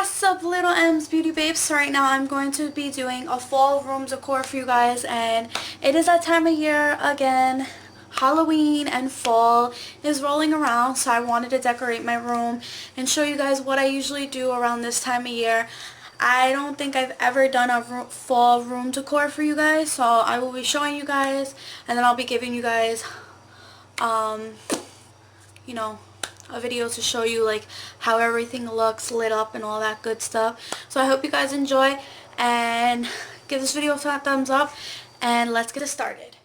What's up, little M's beauty babes? So right now I'm going to be doing a fall room decor for you guys, and it is that time of year again. Halloween and fall is rolling around, so I wanted to decorate my room and show you guys what I usually do around this time of year. I don't think I've ever done a fall room decor for you guys, so I will be showing you guys, and then I'll be giving you guys you know, a video to show you like how everything looks lit up and all that good stuff. So I hope you guys enjoy, and give this video a thumbs up, and let's get it started.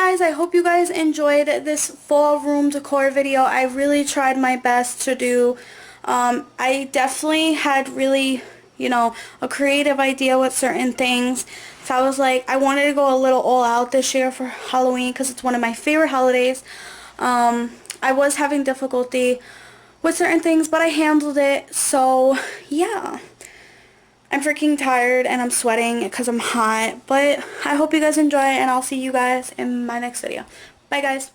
guys, I hope you guys enjoyed this fall room decor video. I really tried my best to do. I definitely had really, a creative idea with certain things. So I was like, I wanted to go a little all out this year for Halloween because it's one of my favorite holidays. I was having difficulty with certain things, but I handled it. So yeah, I'm freaking tired and I'm sweating because I'm hot, but I hope you guys enjoy, and I'll see you guys in my next video. Bye guys.